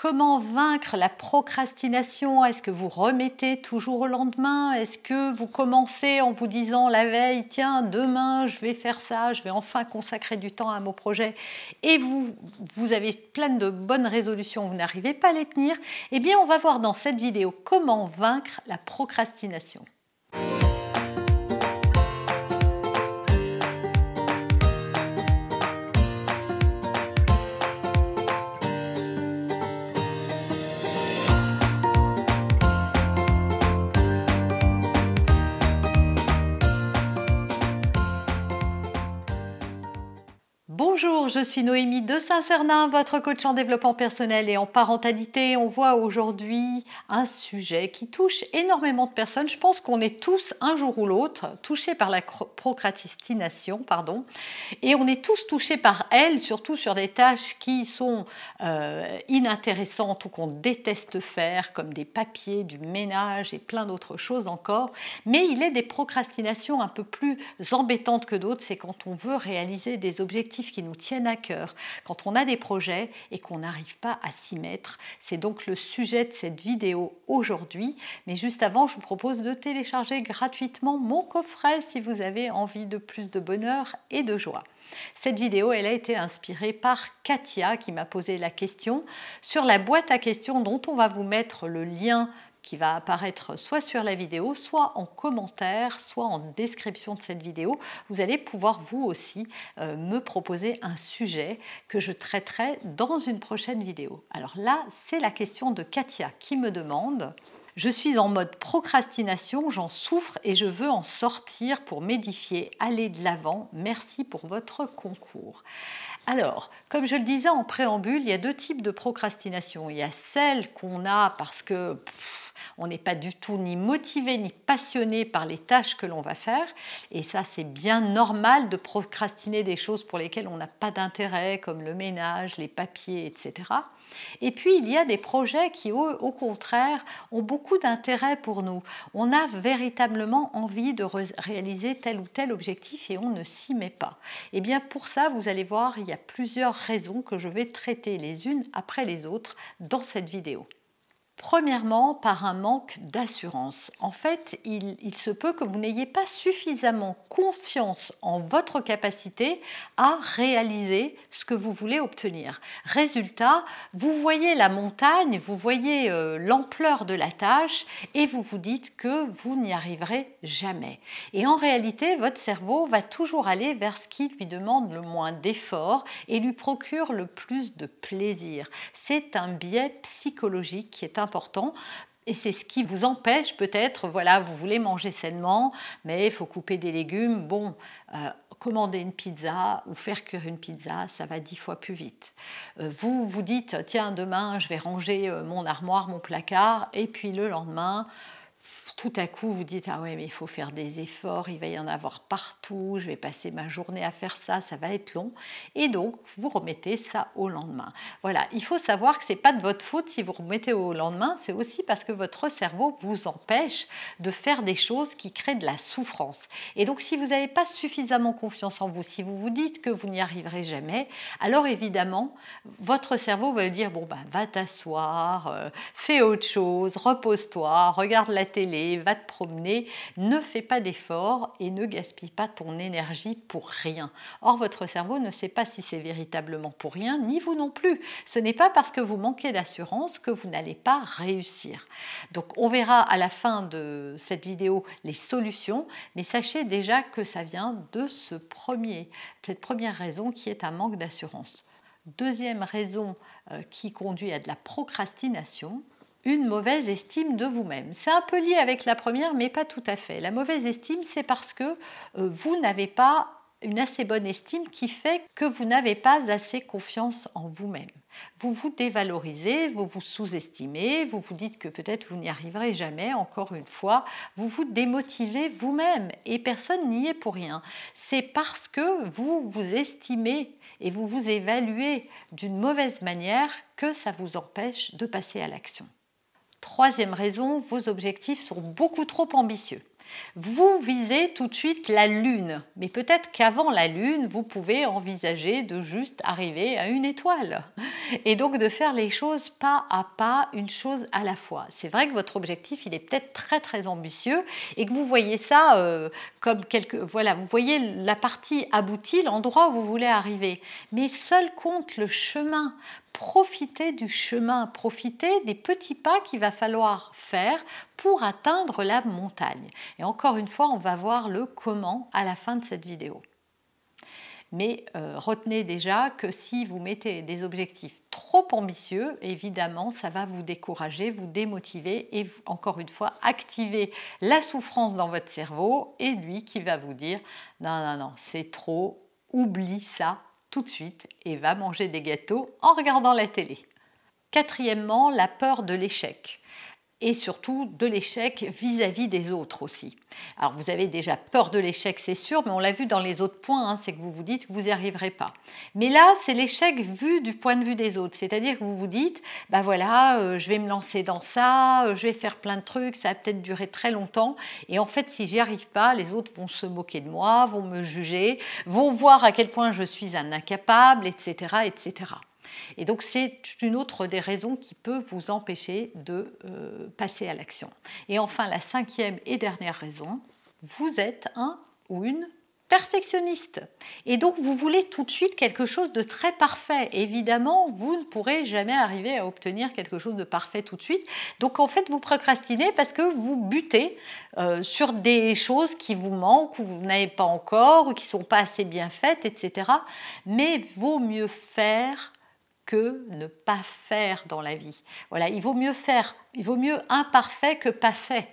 comment vaincre la procrastination? Est-ce que vous remettez toujours au lendemain? Est-ce que vous commencez en vous disant la veille, tiens, demain je vais faire ça, je vais enfin consacrer du temps à mon projet, et vous avez plein de bonnes résolutions, vous n'arrivez pas à les tenir? Eh bien, on va voir dans cette vidéo comment vaincre la procrastination. Bonjour, je suis Noémie de Saint-Cernin, votre coach en développement personnel et en parentalité. On voit aujourd'hui un sujet qui touche énormément de personnes. Je pense qu'on est tous, un jour ou l'autre, touchés par la procrastination, et on est tous touchés par elle, surtout sur des tâches qui sont inintéressantes ou qu'on déteste faire, comme des papiers, du ménage et plein d'autres choses encore. Mais il est des procrastinations un peu plus embêtantes que d'autres, c'est quand on veut réaliser des objectifs qui nous tiennent à cœur, quand on a des projets et qu'on n'arrive pas à s'y mettre. C'est donc le sujet de cette vidéo aujourd'hui. Mais juste avant, je vous propose de télécharger gratuitement mon coffret si vous avez envie de plus de bonheur et de joie. Cette vidéo, elle a été inspirée par Katia qui m'a posé la question sur la boîte à questions dont on va vous mettre le lien qui va apparaître soit sur la vidéo, soit en commentaire, soit en description de cette vidéo. Vous allez pouvoir vous aussi me proposer un sujet que je traiterai dans une prochaine vidéo. Alors là, c'est la question de Katia qui me demande: je suis en mode procrastination, j'en souffre et je veux en sortir pour m'édifier, aller de l'avant. Merci pour votre concours. Alors, comme je le disais en préambule, il y a deux types de procrastination. Il y a celle qu'on a parce que on n'est pas du tout ni motivé ni passionné par les tâches que l'on va faire. Et ça, c'est bien normal de procrastiner des choses pour lesquelles on n'a pas d'intérêt, comme le ménage, les papiers, etc. Et puis, il y a des projets qui, au contraire, ont beaucoup d'intérêt pour nous. On a véritablement envie de réaliser tel ou tel objectif et on ne s'y met pas. Et bien, pour ça, vous allez voir, il y a plusieurs raisons que je vais traiter les unes après les autres dans cette vidéo. Premièrement, par un manque d'assurance. En fait, il se peut que vous n'ayez pas suffisamment confiance en votre capacité à réaliser ce que vous voulez obtenir. Résultat, vous voyez la montagne, vous voyez l'ampleur de la tâche et vous vous dites que vous n'y arriverez jamais. Et en réalité, votre cerveau va toujours aller vers ce qui lui demande le moins d'effort et lui procure le plus de plaisir. C'est un biais psychologique qui est important. Et c'est ce qui vous empêche peut-être, voilà, vous voulez manger sainement, mais il faut couper des légumes. Bon, commander une pizza ou faire cuire une pizza, ça va 10 fois plus vite. Vous vous dites, tiens, demain, je vais ranger mon armoire, mon placard, et puis le lendemain, tout à coup, vous dites, ah ouais, mais il faut faire des efforts, il va y en avoir partout, je vais passer ma journée à faire ça, ça va être long. Et donc, vous remettez ça au lendemain. Voilà, il faut savoir que ce n'est pas de votre faute si vous remettez au lendemain, c'est aussi parce que votre cerveau vous empêche de faire des choses qui créent de la souffrance. Et donc, si vous n'avez pas suffisamment confiance en vous, si vous vous dites que vous n'y arriverez jamais, alors évidemment, votre cerveau va dire, bon, bah, va t'asseoir, fais autre chose, repose-toi, regarde la télé, va te promener, ne fais pas d'efforts et ne gaspille pas ton énergie pour rien. Or, votre cerveau ne sait pas si c'est véritablement pour rien, ni vous non plus. Ce n'est pas parce que vous manquez d'assurance que vous n'allez pas réussir. Donc, on verra à la fin de cette vidéo les solutions, mais sachez déjà que ça vient de cette première raison qui est un manque d'assurance. Deuxième raison qui conduit à de la procrastination, une mauvaise estime de vous-même. C'est un peu lié avec la première, mais pas tout à fait. La mauvaise estime, c'est parce que vous n'avez pas une assez bonne estime qui fait que vous n'avez pas assez confiance en vous-même. Vous vous dévalorisez, vous vous sous-estimez, vous vous dites que peut-être vous n'y arriverez jamais, encore une fois, vous vous démotivez vous-même et personne n'y est pour rien. C'est parce que vous vous estimez et vous vous évaluez d'une mauvaise manière que ça vous empêche de passer à l'action. Troisième raison, vos objectifs sont beaucoup trop ambitieux. Vous visez tout de suite la Lune, mais peut-être qu'avant la Lune, vous pouvez envisager de juste arriver à une étoile et donc de faire les choses pas à pas, une chose à la fois. C'est vrai que votre objectif, il est peut-être très très ambitieux et que vous voyez ça comme voilà, vous voyez la partie aboutie, l'endroit où vous voulez arriver, mais seul compte le chemin. Profitez du chemin, profitez des petits pas qu'il va falloir faire pour atteindre la montagne. Et encore une fois, on va voir le comment à la fin de cette vidéo. Mais retenez déjà que si vous mettez des objectifs trop ambitieux, évidemment, ça va vous décourager, vous démotiver et encore une fois, activer la souffrance dans votre cerveau et lui qui va vous dire « Non, non, non, c'est trop, oublie ça tout de suite et va manger des gâteaux en regardant la télé. » Quatrièmement, la peur de l'échec. Et surtout de l'échec vis-à-vis des autres aussi. Alors vous avez déjà peur de l'échec, c'est sûr, mais on l'a vu dans les autres points, hein, c'est que vous vous dites que vous n'y arriverez pas. Mais là, c'est l'échec vu du point de vue des autres, c'est-à-dire que vous vous dites, ben voilà, je vais me lancer dans ça, je vais faire plein de trucs, ça va peut-être durer très longtemps, et en fait, si j'y arrive pas, les autres vont se moquer de moi, vont me juger, vont voir à quel point je suis un incapable, etc., etc. Et donc, c'est une autre des raisons qui peut vous empêcher de passer à l'action. Et enfin, la cinquième et dernière raison, vous êtes un ou une perfectionniste. Et donc, vous voulez tout de suite quelque chose de très parfait. Évidemment, vous ne pourrez jamais arriver à obtenir quelque chose de parfait tout de suite. Donc, en fait, vous procrastinez parce que vous butez sur des choses qui vous manquent ou vous n'avez pas encore ou qui ne sont pas assez bien faites, etc. Mais vaut mieux faire que ne pas faire dans la vie. Voilà, il vaut mieux imparfait que pas fait.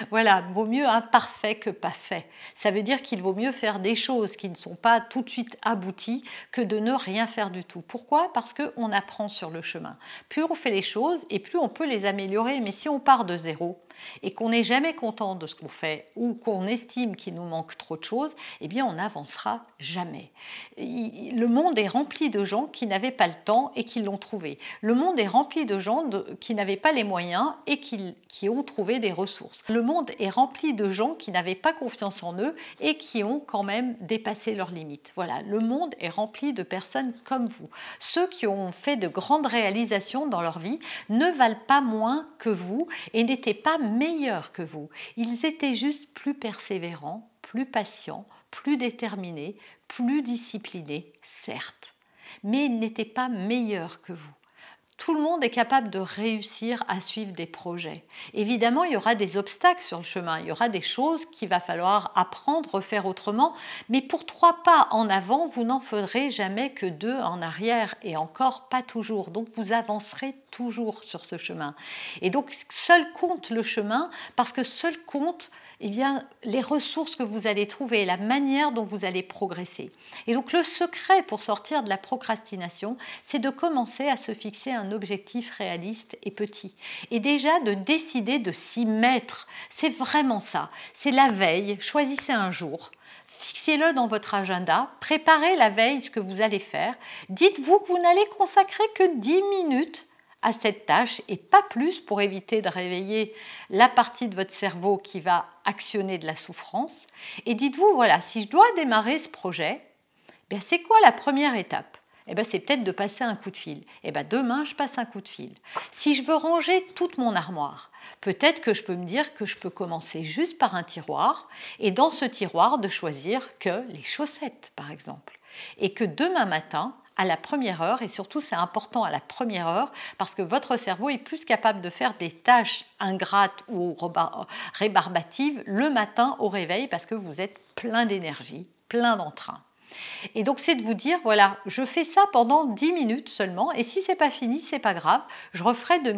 Voilà, il vaut mieux imparfait que pas fait. Ça veut dire qu'il vaut mieux faire des choses qui ne sont pas tout de suite abouties que de ne rien faire du tout. Pourquoi? Parce qu'on apprend sur le chemin. Plus on fait les choses et plus on peut les améliorer. Mais si on part de zéro et qu'on n'est jamais content de ce qu'on fait ou qu'on estime qu'il nous manque trop de choses, eh bien on n'avancera jamais. Le monde est rempli de gens qui n'avaient pas le temps et qui l'ont trouvé. Le monde est rempli de gens qui n'avaient pas les moyens et qui ont trouvé des ressources. Le monde est rempli de gens qui n'avaient pas confiance en eux et qui ont quand même dépassé leurs limites. Voilà, le monde est rempli de personnes comme vous. Ceux qui ont fait de grandes réalisations dans leur vie ne valent pas moins que vous et n'étaient pas meilleurs que vous. Ils étaient juste plus persévérants, plus patients, plus déterminés, plus disciplinés, certes, mais ils n'étaient pas meilleurs que vous. Tout le monde est capable de réussir à suivre des projets. Évidemment, il y aura des obstacles sur le chemin, il y aura des choses qu'il va falloir apprendre, refaire autrement, mais pour 3 pas en avant, vous n'en ferez jamais que 2 en arrière, et encore pas toujours. Donc vous avancerez toujours sur ce chemin. Et donc seul compte le chemin, parce que seul compte les ressources que vous allez trouver, la manière dont vous allez progresser. Et donc le secret pour sortir de la procrastination, c'est de commencer à se fixer un objectif réaliste et petit. Et déjà de décider de s'y mettre. C'est vraiment ça. C'est la veille, choisissez un jour. Fixez-le dans votre agenda, préparez la veille ce que vous allez faire. Dites-vous que vous n'allez consacrer que 10 minutes à cette tâche et pas plus pour éviter de réveiller la partie de votre cerveau qui va actionner de la souffrance. Et dites-vous, voilà, si je dois démarrer ce projet, c'est quoi la première étape? C'est peut-être de passer un coup de fil. Demain, je passe un coup de fil. Si je veux ranger toute mon armoire, peut-être que je peux me dire que je peux commencer juste par un tiroir et dans ce tiroir de choisir que les chaussettes, par exemple. Et que demain matin, à la première heure, et surtout c'est important à la première heure, parce que votre cerveau est plus capable de faire des tâches ingrates ou rébarbatives le matin au réveil, parce que vous êtes plein d'énergie, plein d'entrain. Et donc c'est de vous dire, voilà, je fais ça pendant 10 minutes seulement, et si c'est pas fini, c'est pas grave, je referai 10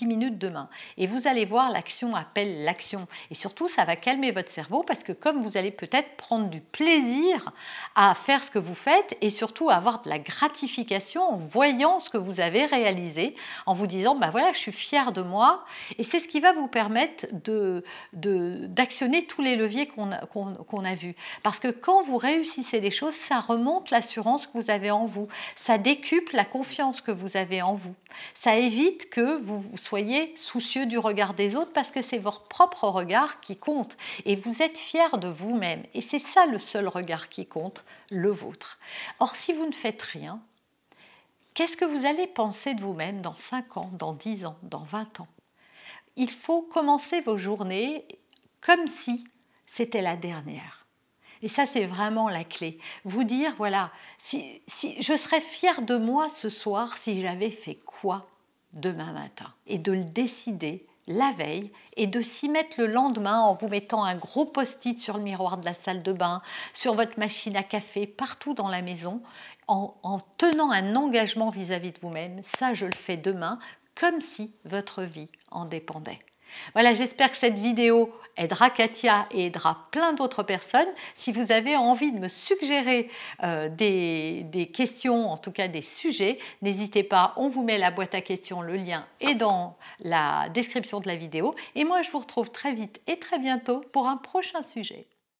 minutes demain. Et vous allez voir, l'action appelle l'action. Et surtout, ça va calmer votre cerveau, parce que comme vous allez peut-être prendre du plaisir à faire ce que vous faites, et surtout avoir de la gratification en voyant ce que vous avez réalisé, en vous disant, voilà, je suis fière de moi, et c'est ce qui va vous permettre d'actionner tous les leviers qu'on a vus. Parce que quand vous réussissez les choses, chose, ça remonte l'assurance que vous avez en vous. Ça décuple la confiance que vous avez en vous. Ça évite que vous soyez soucieux du regard des autres parce que c'est votre propre regard qui compte. Et vous êtes fier de vous-même. Et c'est ça le seul regard qui compte, le vôtre. Or, si vous ne faites rien, qu'est-ce que vous allez penser de vous-même dans 5 ans, dans 10 ans, dans 20 ans? Il faut commencer vos journées comme si c'était la dernière. Et ça, c'est vraiment la clé. Vous dire, voilà, si je serais fière de moi ce soir si j'avais fait quoi demain matin? Et de le décider la veille et de s'y mettre le lendemain en vous mettant un gros post-it sur le miroir de la salle de bain, sur votre machine à café, partout dans la maison, en tenant un engagement vis-à-vis de vous-même. Ça, je le fais demain, comme si votre vie en dépendait. Voilà, j'espère que cette vidéo aidera Katia et aidera plein d'autres personnes. Si vous avez envie de me suggérer des questions, en tout cas des sujets, n'hésitez pas, on vous met la boîte à questions, le lien est dans la description de la vidéo. Et moi, je vous retrouve très vite et très bientôt pour un prochain sujet.